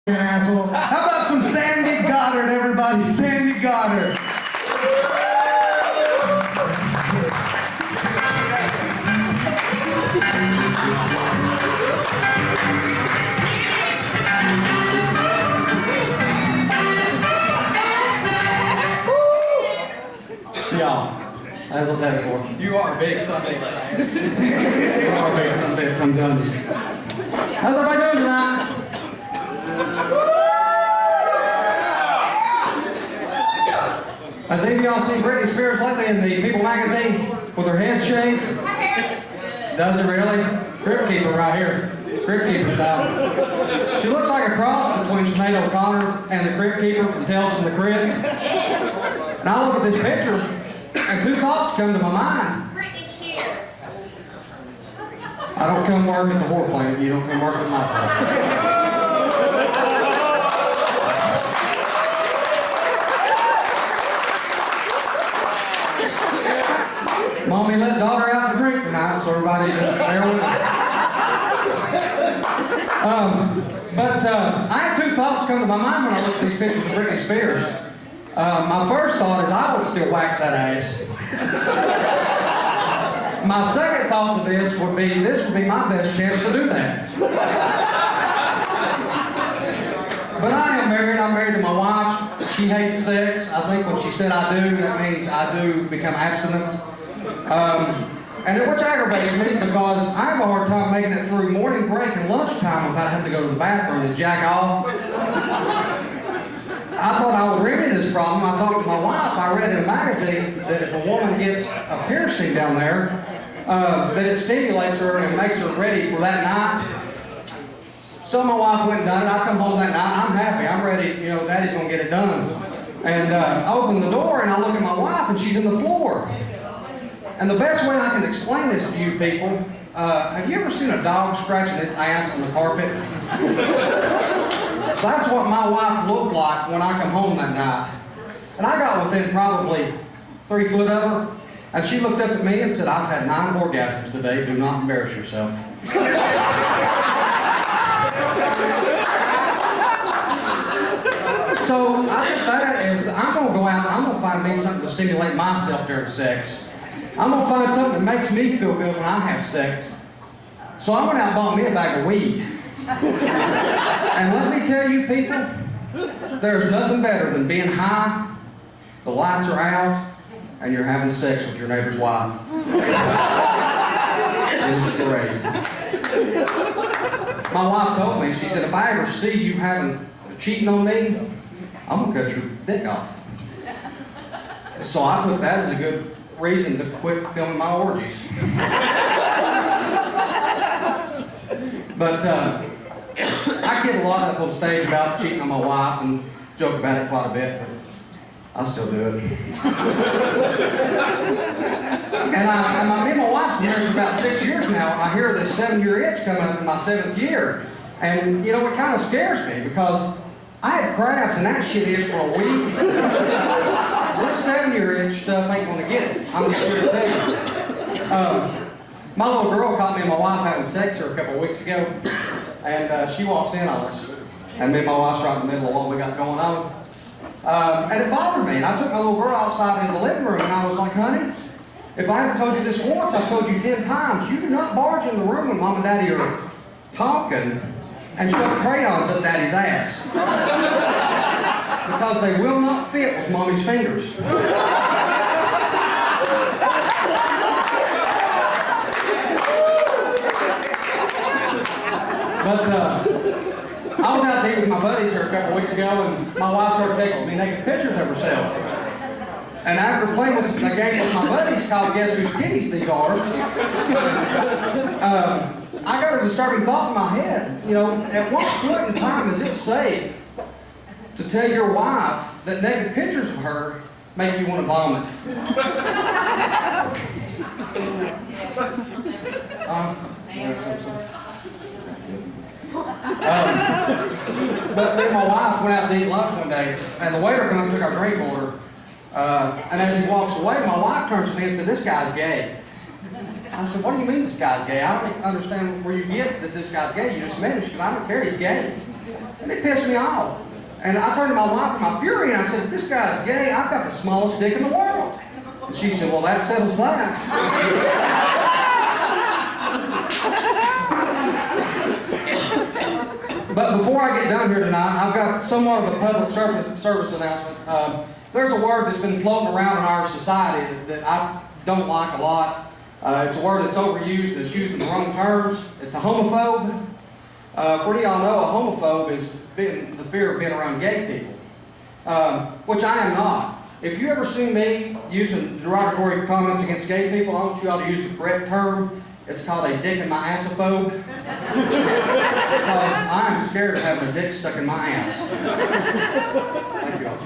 Asshole. How about some Sandy Goddard, everybody? Sandy Goddard. Yeah, that's what that's for. You are big Sunday. You are big Sunday, I'm telling you. How's everybody doing tonight? Has any of y'all seen Britney Spears lately in the People magazine with her head shaved? Does it really? Crypt Keeper right here. Crypt Keeper style. She looks like a cross between Sinead O'Connor and the Crypt Keeper from Tales from the Crypt. And I look at this picture, and two thoughts come to my mind. Britney Spears. I don't come work at the whore plant. You don't come work at my place. Mommy let daughter out to drink tonight, so everybody just bear with me. I have two thoughts come to my mind when I look at these pictures of Britney Spears. My first thought is I would still wax that ass. My second thought to this would be my best chance to do that. But I am married. I'm married to my wife. She hates sex. I think when she said I do, that means I do become abstinent. Which aggravates me because I have a hard time making it through morning break and lunchtime without having to go to the bathroom to jack off. I thought I would remedy this problem. I talked to my wife. I read in a magazine that if a woman gets a piercing down there, that it stimulates her and makes her ready for that night. So my wife went and done it. I come home that night. I'm happy. I'm ready. You know, Daddy's going to get it done. And I open the door and I look at my wife and she's in the floor. And the best way I can explain this to you people, have you ever seen a dog scratching its ass on the carpet? That's what my wife looked like when I come home that night. And I got within probably 3 foot of her, and she looked up at me and said, "I've had 9 orgasms today, do not embarrass yourself." So I think that is, I'm going to go out and I'm going to find me something to stimulate myself during sex. I'm going to find something that makes me feel good when I have sex. So I went out and bought me a bag of weed. And let me tell you people, there's nothing better than being high, the lights are out, and you're having sex with your neighbor's wife. It's great. My wife told me, she said, if I ever see you cheating on me, I'm gonna cut your dick off. So I took that as a good reason to quit filming my orgies. But I get a lot up on stage about cheating on my wife and joke about it quite a bit, but I still do it. And me and my wife's been married for about 6 years now. I hear this 7-year itch coming up in my 7th year. And you know, it kind of scares me because I had crabs and that shit is for a week. This 7-year itch stuff ain't gonna get it. I'm just here to tell you. My little girl caught me and my wife having sex here a couple of weeks ago. And she walks in on us. And me and my wife's right in the middle of what we got going on. And it bothered me. And I took my little girl outside in the living room and I was like, honey, if I ever told you this once, I've told you 10 times. You do not barge in the room when Mom and Daddy are talking and shove crayons up Daddy's ass. Because they will not fit with Mommy's fingers. But I was out there with my buddies here a couple of weeks ago, and my wife started texting me naked pictures of herself. And after playing with a game with my buddies called Guess Whose Titties These Are, I got a disturbing thought in my head. You know, at what point in time is it safe to tell your wife that naked pictures of her make you want to vomit? But me and my wife went out to eat lunch one day, and the waiter came up and took our drink order. And as he walks away, my wife turns to me and said, "This guy's gay." I said, "What do you mean this guy's gay? I don't understand where you get that this guy's gay. You just met him." She said, "I don't care, he's gay." And it pissed me off. And I turned to my wife in my fury and I said, if this guy's gay, I've got the smallest dick in the world. And she said, well, that settles that. But before I get done here tonight, I've got somewhat of a public service announcement. There's a word that's been floating around in our society that I don't like a lot. It's a word that's overused, that's used in the wrong terms. It's a homophobe. For any of y'all know, a homophobe is the fear of being around gay people, which I am not. If you ever see me using derogatory comments against gay people, I want you all to use the correct term. It's called a dick in my assophobe. Because I am scared of having a dick stuck in my ass. Thank you all.